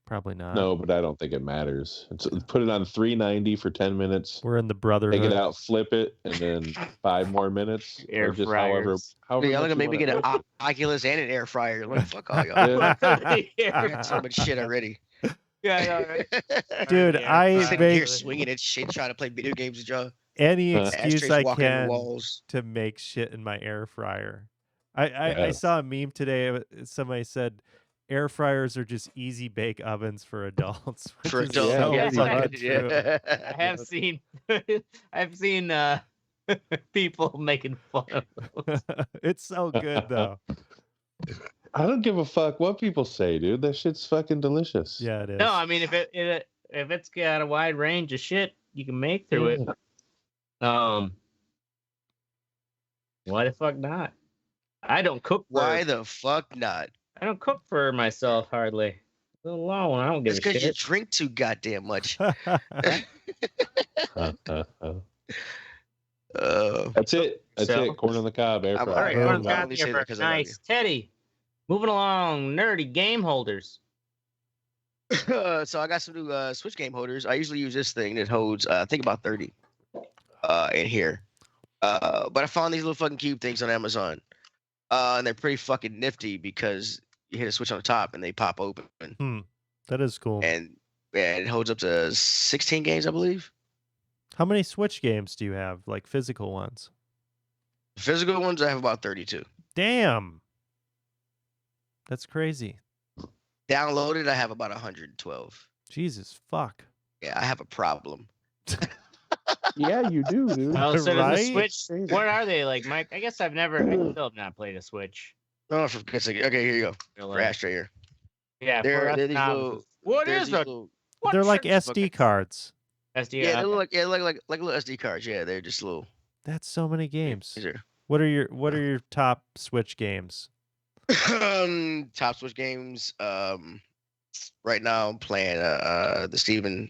Probably not. No, but I don't think it matters. Put it on 390 for 10 minutes. We're in the brotherhood. Take it out, flip it, and then 5 more minutes. Air or just however fryers. however Y'all much gonna you make me wanna get an roast Oculus and an air fryer. Like, fuck all y'all. Yeah. I got so much shit already. Yeah, I know, right? Dude, Air I fryer. Sitting here make swinging at shit, trying to play video games with y'all. any Uh, excuse Ashtrays I walking in the can walls. to make shit in my air fryer. I Yes. saw a meme today. Somebody said air fryers are just easy bake ovens for adults. which For is adults, so yeah, fucking pretty true. I have seen I've seen people making fun of those. It's so good though. I don't give a fuck what people say, dude. That shit's fucking delicious. Yeah, it is. No, I mean if it's got a wide range of shit you can make through it. Why the fuck not? I don't cook for Why the fuck not? I don't cook for myself hardly. Let alone I don't give It's a because you shit. drink too goddamn much. That's it. That's So- it. Corn on the cob, air I'm fryer. All right, Boom. corn's I got only here say that first. 'cause I love Nice. Teddy. Moving along, nerdy game holders. So I got some new Switch game holders. I usually use this thing that holds, I think about 30 in here. But I found these little fucking cube things on Amazon. And they're pretty fucking nifty because you hit a switch on the top and they pop open. That is cool. And it holds up to 16 games, I believe. How many Switch games do you have? Like physical ones? Physical ones, I have about 32. Damn. That's crazy. Downloaded, I have about 112. Jesus fuck. Yeah, I have a problem. Yeah, you do, dude. Oh, so does Right? the Switch. What are they like, Mike? I guess I still have not played a Switch. Oh, for goodness sake. Okay, here you go. For Really. Ashtray here. Yeah, They're- for us they're these novices. little- What There's is these a little- what They're like shirt's SD cards. SD? Yeah, they look like little SD cards. Yeah, they're just little. That's so many games. These are What are your top Switch games? top Switch games. Right now I'm playing the Steven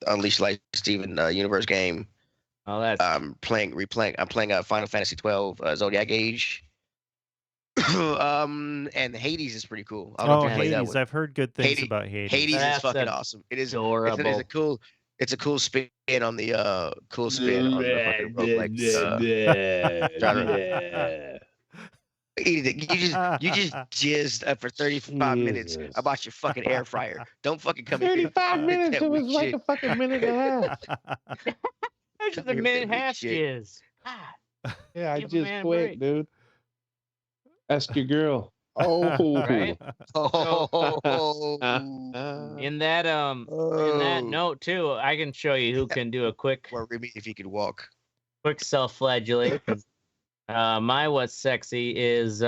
Unleashed Light Steven universe game. Oh, that's I'm playing Final Fantasy 12 Zodiac Age. And Hades is pretty cool. I don't know Oh, if you played that Hades. one. I've heard good things Hades- about Hades. Hades is That's fucking awesome. It is adorable. it's a cool spin on the fucking roguelike genre. You just jizzed for 35 minutes Jesus. about your fucking air fryer. Don't fucking come in here. 35 minutes. that It was weak like shit. a fucking minute and a half. That's just a You're minute and a weak half shit. jizz. God. Yeah, I Give a just man a quit, break. dude. Ask your girl. Oh, Right? Oh, In that note too, I can show you who can do a quick worry me if you could walk. self-flagellation. My what's sexy is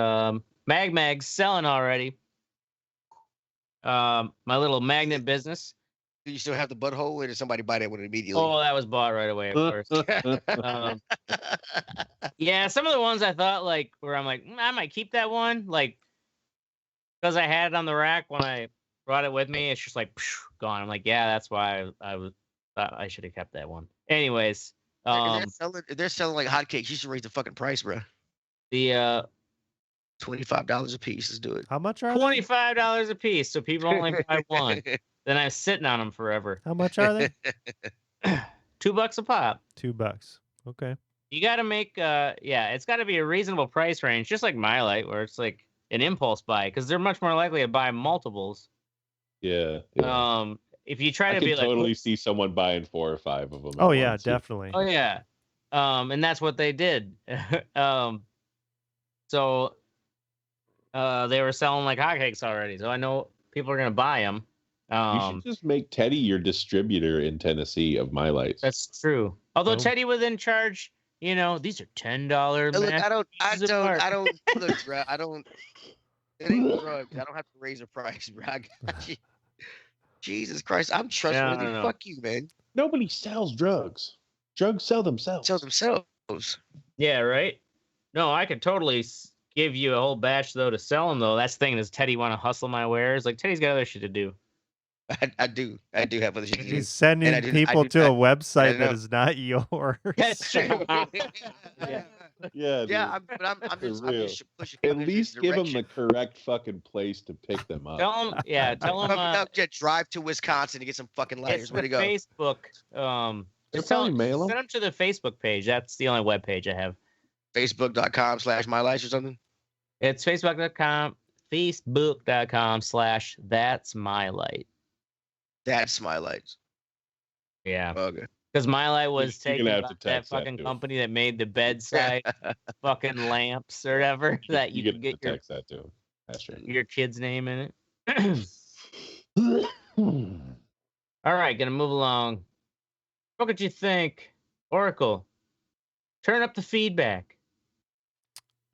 Mag's selling already. my little magnet business. Do you still have the butthole, or did somebody buy that one immediately? Oh, that was bought right away, of course. Yeah, some of the ones I thought like where I'm like, I might keep that one, like because I had it on the rack when I brought it with me. It's just like gone. I'm like, yeah, that's why I thought I should have kept that one. Anyways, if they're selling like hotcakes, you should raise the fucking price, bro. the $25 a piece. Let's do it. How much are they? $25 a piece, so people only buy one. Then I'm sitting on them forever. How much are they? $2 a pop. $2. Okay. You got to make, it's got to be a reasonable price range, just like My Light, where it's like an impulse buy, because they're much more likely to buy multiples. Yeah. If you try I to can be like, totally see someone buying 4 or 5 of them. Oh yeah, definitely. oh yeah, and that's what they did. So they were selling like hotcakes already, so I know people are gonna buy them. You should just make Teddy your distributor in Tennessee of My Lights. That's true. Although Oh. Teddy would then charge, these are $10. Look, I don't. Look, bro, it ain't drugs. I don't have to raise the price, bro. I got you. Jesus Christ, I'm trustworthy. No. Fuck you, man. Nobody sells drugs. Drugs sell themselves. Sell themselves. Yeah, right. No, I could totally give you a whole batch though to sell them though. That's the thing. Does Teddy want to hustle my wares? Like Teddy's got other shit to do. I do have other shit to do. He's sending people to a website that is not yours. That's true. Yeah, Yeah, I'm just pushing. At least give them the correct fucking place to pick them up. Tell them. Just drive to Wisconsin to get some fucking lighters. Where to go? Facebook. Just mail them. Send them to the Facebook page. That's the only web page I have. Facebook.com/mylights or something. It's Facebook.com/that'smylight. That's my lights. Yeah. Okay. Because My Light was You're taken gonna by have to that text that fucking to him. company that made the bedside fucking lamps or whatever that you can get text that to him. Ashtray. your kid's name in it. All right, gonna move along. What could you think, Oracle? Turn up the feedback.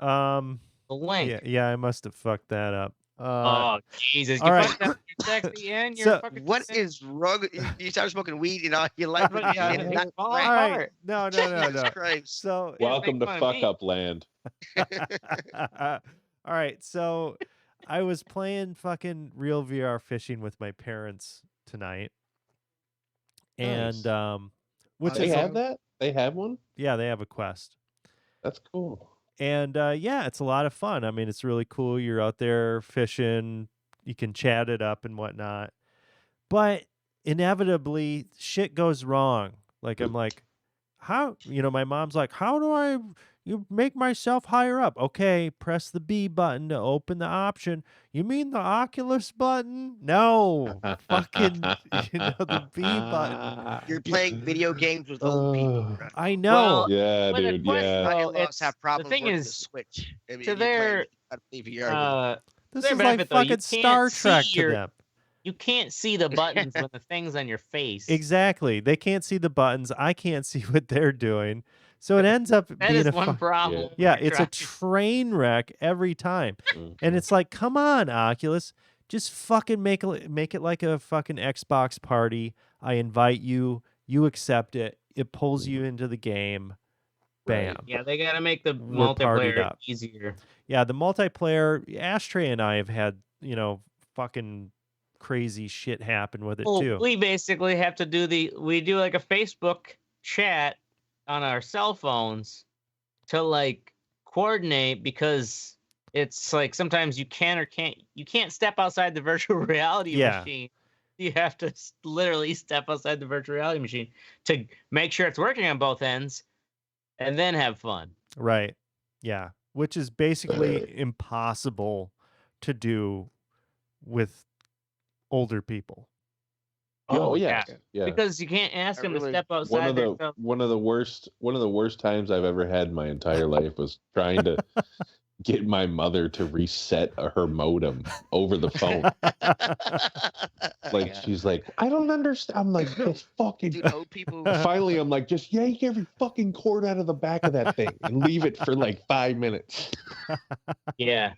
The link. Yeah, I must have fucked that up. Oh Jesus! You all right. fucked up your sexy and your So, fucking. What is wrong? You started smoking weed and all your life. Yeah, and not all all right. right. No. Jesus Christ. So Welcome to make fun of fuck me. up land. all right, so I was playing fucking real VR fishing with my parents tonight. Nice. And which They is have that? They have one? yeah, they have a Quest. That's cool. And yeah, it's a lot of fun. I mean, it's really cool. You're out there fishing, you can chat it up and whatnot. But inevitably, shit goes wrong. Like, I'm like, how, my mom's like, how do you make myself higher up? Okay, press the B button to open the option. You mean the Oculus button? No, fucking, the B button. You're playing video games with old people. Bro. I know. Well, Yeah, With a dude. Quest, Yeah. though, My in-laws it's- have problems the thing working is, the Switch. I mean, to you're their, playing VR. This their is like benefit, though, you fucking can't Star see Trek to your- them. you can't see the buttons when the thing's on your face. Exactly. They can't see the buttons. I can't see what they're doing. So it ends up That being is a one problem. when yeah, you're it's a trying- train wreck every time. And it's like, come on, Oculus, just fucking make it like a fucking Xbox party. I invite you, you accept it, it pulls you into the game. Bam. Right. Yeah, they gotta make the We're partied multiplayer up. easier. Yeah, the multiplayer, Ashtray and I have had, fucking crazy shit happen with it Well, too. we basically have to we do like a Facebook chat on our cell phones to like coordinate, because it's like sometimes you can't step outside the virtual reality Yeah. machine. You have to literally step outside the virtual reality machine to make sure it's working on both ends and then have fun. Right. Yeah. Which is basically impossible to do with older people. Oh yeah. Because you can't ask I them to really- step outside One of the worst times I've ever had in my entire life was trying to get my mother to reset her modem over the phone. Like, Yeah. she's like, I don't understand. I'm like, this fucking. Dude, old people. Finally, I'm like, just yank every fucking cord out of the back of that thing and leave it for like 5 minutes. Yeah.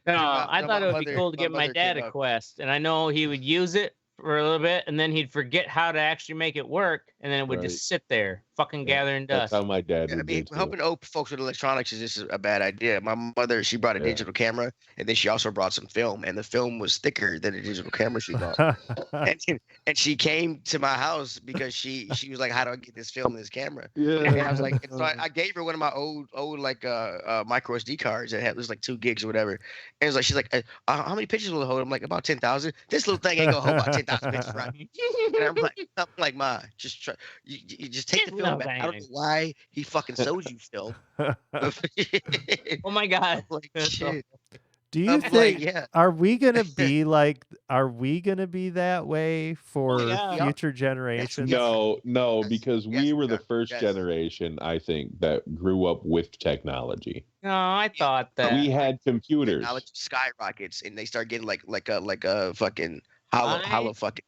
No, I thought it would be cool to give my dad a up. Quest, and I know he would use it for a little bit, and then he'd forget how to actually make it work, and then it would Right. just sit there, fucking Yeah, gathering That's dust. how my dad I would mean, do too. helping old folks with electronics is just a bad idea. My mother, she brought a Yeah. digital camera, and then she also brought some film, and the film was thicker than the digital camera she bought. and she came to my house because she was like, "How do I get this film and this camera?" Yeah. And I was like, and so I gave her one of my old like micro SD cards that had was like 2 gigs or whatever. And it was like, she's like, how many pictures will it hold? I'm like, about 10,000. This little thing ain't gonna hold about 10,000 pictures, right? And I'm like, Ma, just try, you just take the film back. I don't know why he fucking sold you film. Oh my god. I'm like, shit. Do you I'm think like, yeah. are we gonna be like that way for yeah. future generations? No, because we Yes, were the first yes. generation, I think, that grew up with technology. No, I thought that. We had computers. Technology skyrockets, and they start getting like a fucking hollow fucking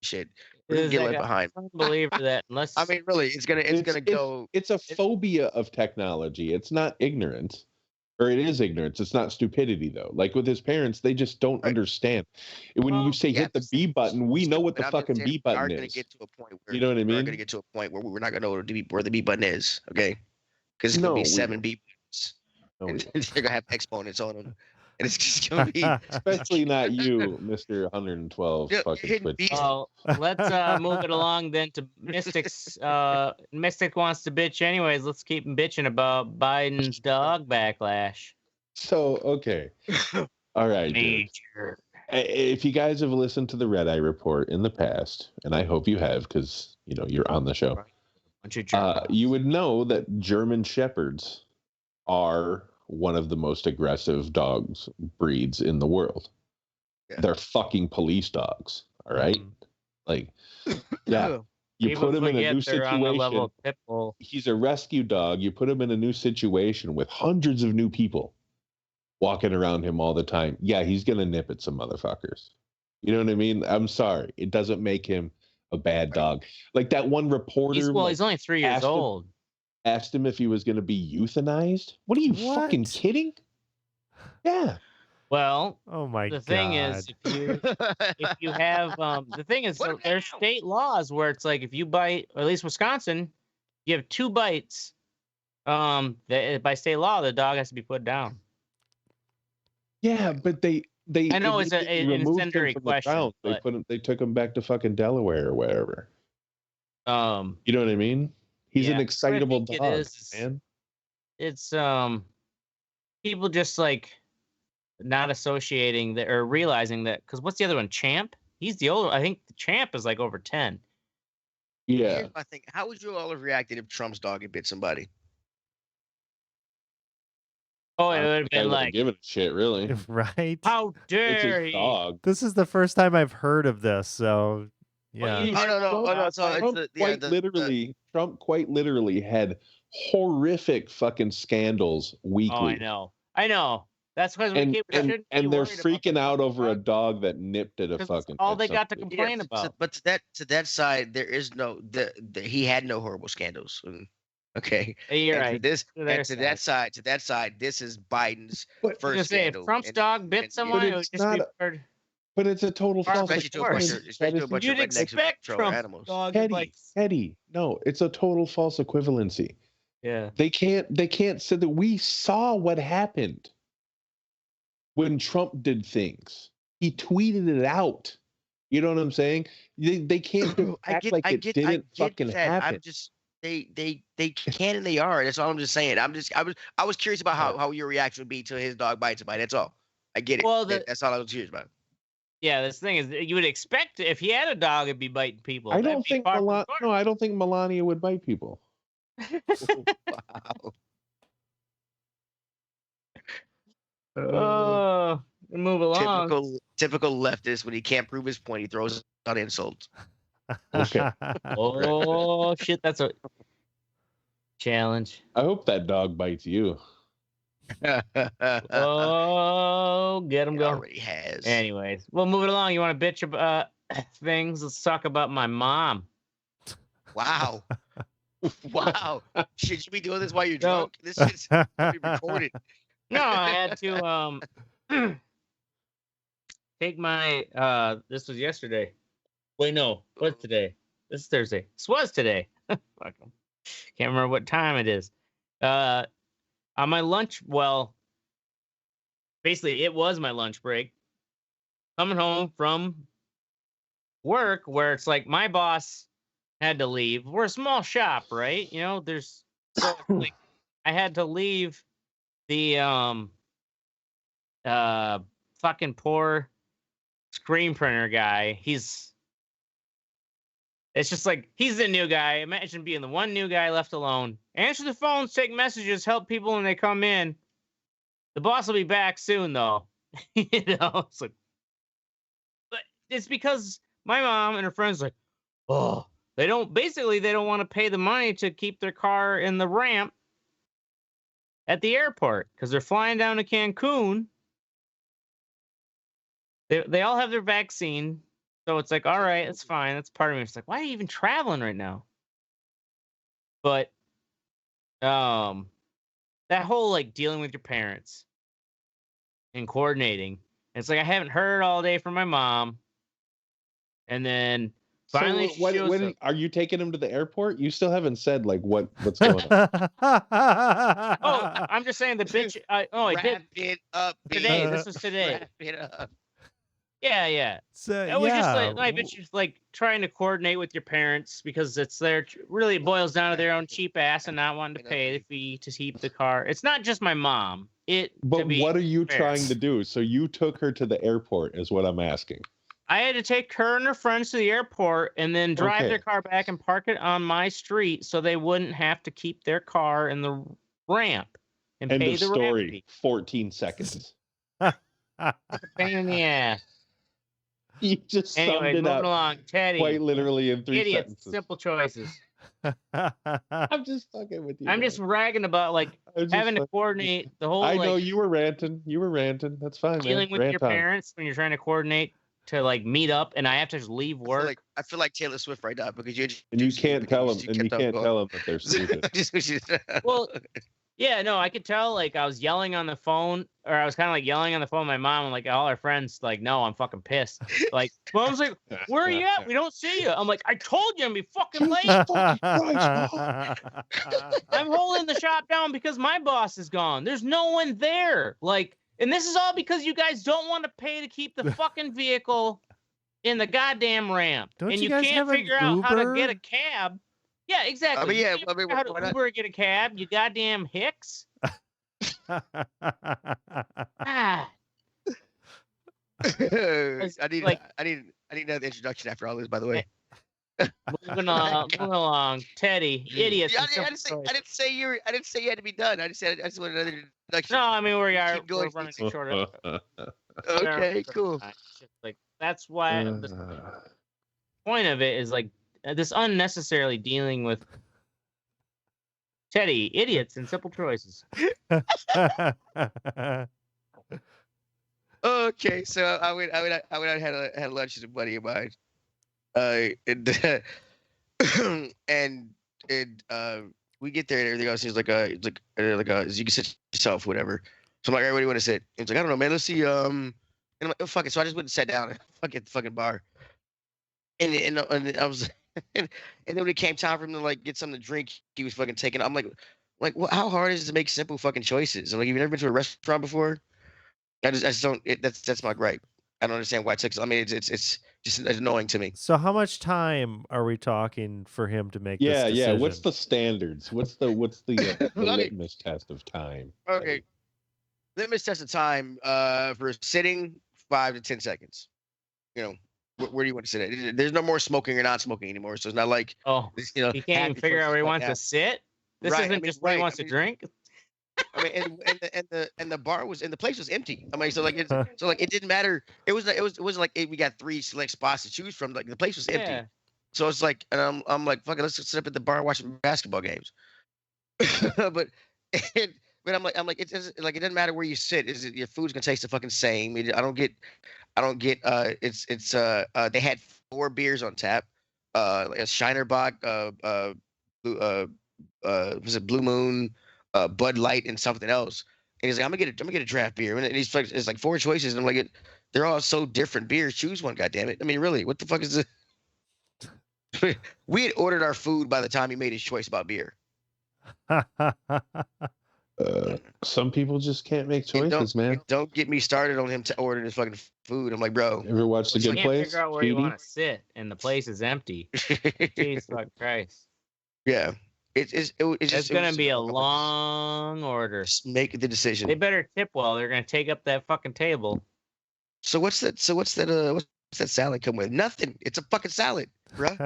shit. We're gonna get left behind. I'm a believer that unless I mean, really, it's gonna go. It's a phobia of technology. It's not ignorance, or it is ignorance. It's not stupidity though. Like with his parents, they just don't understand. When you say hit the B button, we know what the fucking B button We're gonna is. get to a point where You know what I we're mean? gonna get to a point where we're not gonna know where the B button is. Okay, because it's gonna be 7 B buttons, No, and they're gonna have exponents on them, and it's just gonna be. especially not you, Mr. 112 Yeah, fucking hidden Twitch. beast. well, let's move it along then to Mystic's. Mystic wants to bitch anyways. Let's keep him bitching about Biden's dog backlash. So, okay. All right. dude. Major. If you guys have listened to the Red Eye Report in the past, and I hope you have because, you're on the show, Bunch of jerk-offs. you would know that German Shepherds are one of the most aggressive dogs breeds in the world. Yeah. They're fucking police dogs. All right. Like, yeah. You People put him in a new forget they're on the level situation. of pit bull. He's a rescue dog. You put him in a new situation with hundreds of new people walking around him all the time. Yeah, he's going to nip at some motherfuckers. You know what I mean? I'm sorry. It doesn't make him a bad dog. Like that one reporter. He's only 3 years old. Asked him if he was going to be euthanized. What are you fucking kidding? Yeah. Well, Oh my the god. thing is, if you have the thing is, What there's now? state laws where it's like if you bite, or at least Wisconsin, you have 2 bites. By state law, the dog has to be put down. Yeah, but they I know it's an immediately removed him incendiary from the question, ground. but- They took him back to fucking Delaware or wherever. You know what I mean? He's an yeah, excitable what I think dog, it is, man. It's people just like not associating that or realizing that because what's the other one? Champ? He's the older. I think the Champ is like over 10. Yeah. Here's my thing. How would you all have reacted if Trump's dog had bit somebody? Oh, it would have I been wouldn't like, give it a shit, really. Right? how It's dare his he? dog. This is the first time I've heard of this, so yeah. you- Oh no! So it's Trump Trump quite literally had horrific fucking scandals weekly. Oh, I know. That's because we And keep and, shouldn't and be they're worried about freaking the out over a dog. dog that nipped at a 'Cause fucking. all at they got to something. complain about. But to that side, there is no he had no horrible scandals. Okay. You're And right. To this To their and to that side, this is Biden's But- I was first gonna say, if scandal. Trump's and- dog bit and- someone, it would it's just be not weird. But it's a total false. especially to a bunch course. of, especially to a bunch You'd of rednecks who expect control Trump's animals. dog Teddy, bites. Teddy, no, it's a total false equivalency. Yeah. They can't say that we saw what happened when Trump did things. He tweeted it out. You know what I'm saying? They can't act like it didn't fucking that. happen. I'm just they can and they are. That's all I'm just saying. I was curious about how your reaction would be to his dog biting somebody. That's all. I get it. Well, That's all I was curious about. Yeah, this thing is, you would expect if he had a dog, it'd be biting people. I That'd don't be think par for the course. I don't think Melania would bite people. Wow. Oh, move along. Typical leftist. When he can't prove his point, he throws out insults. Okay. Oh shit, that's a challenge. I hope that dog bites you. Oh, get him It going. already has. Anyways, we'll move it along. You want to bitch about things? Let's talk about my mom. Wow. Wow. Should you be doing this while you're No. drunk? This shit's gonna be recorded. No, I had to take my this was yesterday. Wait, no, what's today? This is Thursday. This was today. Fuck 'em. Can't remember what time it is. On my lunch, well, basically it was my lunch break. Coming home from work where it's like my boss had to leave. We're a small shop, right? You know, there's so like I had to leave the fucking poor screen printer guy. It's just like he's the new guy. Imagine being the one new guy left alone. Answer the phones, take messages, help people when they come in. The boss will be back soon though. You know, it's like, but it's because my mom and her friends like, oh, they don't want to pay the money to keep their car in the ramp at the airport because they're flying down to Cancun. They all have their vaccine, so it's like, all right, it's fine. That's part of me. It's like, why are you even traveling right now? But that whole like dealing with your parents and coordinating. It's like I haven't heard all day from my mom, and then finally so when up. are you taking him to the airport? You still haven't said like what's going on. Oh, I'm just saying the bitch. I Wrap did it up. today. baby. This was today. Wrap it up. Yeah. So, It was just yeah. like my bitch is like trying to coordinate with your parents because it's really it boils down to their own cheap ass and not wanting to pay the fee to keep the car. It's not just my mom. But what are you fair. trying to do? So you took her to the airport is what I'm asking. I had to take her and her friends to the airport and then drive Okay. their car back and park it on my street so they wouldn't have to keep their car in the ramp and End pay of the ramp story. fee. 14 seconds. Pain in the ass. You just summed Anyway, it moving up along. Teddy. quite literally in 3 Idiots. sentences. Simple choices. I'm just fucking with you. I'm just ragging about like having to coordinate the whole. I know like, you were ranting. That's fine. dealing man. with your Rant on. parents when you're trying to coordinate to like meet up, and I have to just leave work. I feel like Taylor Swift right now because you're. And you can't tell them. And you can't tell them that they're stupid. Well, yeah, no, I could tell. Like I was yelling on the phone, or I was kind of like yelling on the phone. With my mom and like all our friends, like, no, I'm fucking pissed. Like, mom's like, where are you at? We don't see you. I'm like, I told you I'm be fucking late. I'm holding the shop down because my boss is gone. There's no one there. Like, and this is all because you guys don't want to pay to keep the fucking vehicle in the goddamn ramp. Don't and you you guys can't have an fire out how to get a Uber? cab. Yeah, exactly. I mean, You yeah, can't I mean, figure out how why to not? Uber or get a cab, you goddamn hicks. Ah, I need like- another introduction after all this. By the way, moving along. Teddy, idiots. Yeah, and I didn't simple say you had to be done. I just wanted another introduction. No, I mean we are Keep going. we're running short of Okay, cool. It's just like that's why the point of it is like this unnecessarily dealing with Teddy, idiots and simple choices. Okay, so I went out and had lunch with a buddy of mine, and we get there and everything else. He's like you can sit yourself, whatever. So I'm like, all right, where do you want to sit? He's like, I don't know, man. Let's see. And I'm like, oh fuck it. So I just went and sat down at the fucking bar, and I was, and then when it came time for him to like get something to drink, he was fucking taking. I'm like, well, how hard is it to make simple fucking choices? I'm like, you've never been to a restaurant before? I just don't. That's my gripe. I don't understand why it took. I mean, it's just annoying to me. So how much time are we talking for him to make this Yeah. decision? What's the standards? What's the Okay. litmus test of time? Okay. Litmus test of time for sitting 5 to 10 seconds. You know, where do you want to sit at? There's no more smoking or not smoking anymore. So it's not like, Oh, you know, he can't even happy figure out where he places like wants to that. sit. This Right, isn't I mean, just where he right, wants I to mean- drink. I mean, and the bar was, and the place was empty. I mean, so like it didn't matter. It wasn't like we got 3 select spots to choose from. Like the place was empty. Yeah. So it's like, and I'm like, fuck it, let's sit up at the bar and watch some basketball games. but But I'm like, it doesn't like it doesn't matter where you sit. Is it your food's gonna taste the fucking same? I don't get. They had 4 beers on tap. Like a Shiner Bock, blue, was it Blue Moon, Bud Light, and something else. And he's like, I'm gonna get a draft beer. And he's like, it's like 4 choices, and I'm like, they're all so different beers. Choose one, goddammit. I mean, really, what the fuck is this? We had ordered our food by the time he made his choice about beer. Some people just can't make And choices, man. don't get me started on him to ordering his fucking food. I'm like, bro, Ever watch The You Good can't Place? figure out where you Petey? want to sit, and the place is empty. Jesus fuck Christ. yeah, it's It's gonna be a long order. Just make the decision. They better tip well. They're gonna take up that fucking table. So what's that? What's that salad come with? Nothing. It's a fucking salad, bro.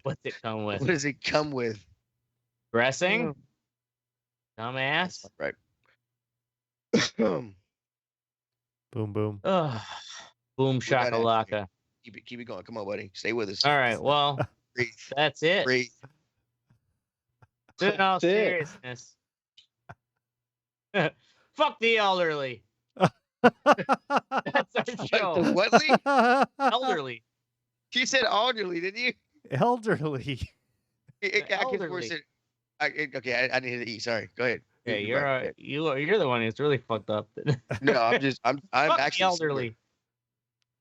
What's it come with? What does it come with? Dressing? Dumbass. Right. Boom, boom. Ugh. Boom got after shakalaka. Keep it going. Come on, buddy. Stay with us. All right, well, Breathe. that's it. Breathe. In all That's it. seriousness. Fuck the elderly. That's our The show. whatly? Elderly. She said elderly, didn't you? Elderly. Elderly. I didn't hear the E. Sorry. Go ahead. Yeah, You're right. you're the one who's really fucked up. No, I'm Fuck actually the elderly.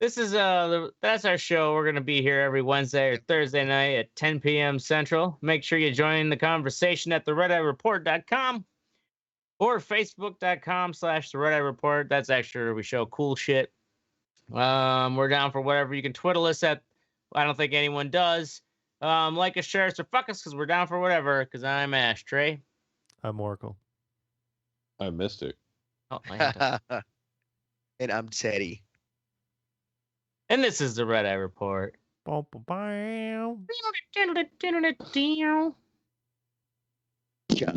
This is that's our show. We're gonna be here every Wednesday or Thursday night at 10 p.m. Central. Make sure you join the conversation at theredeyereport.com or facebook.com/theredeyereport. That's actually where we show cool shit. We're down for whatever. You can twiddle us at. I don't think anyone does. Like us, share us, or fuck us because we're down for whatever. Because I'm Ashtray. I'm Oracle. I'm Mystic. Oh, my hand. And I'm Teddy. And this is the Red Eye Report. Boom, boom, boom.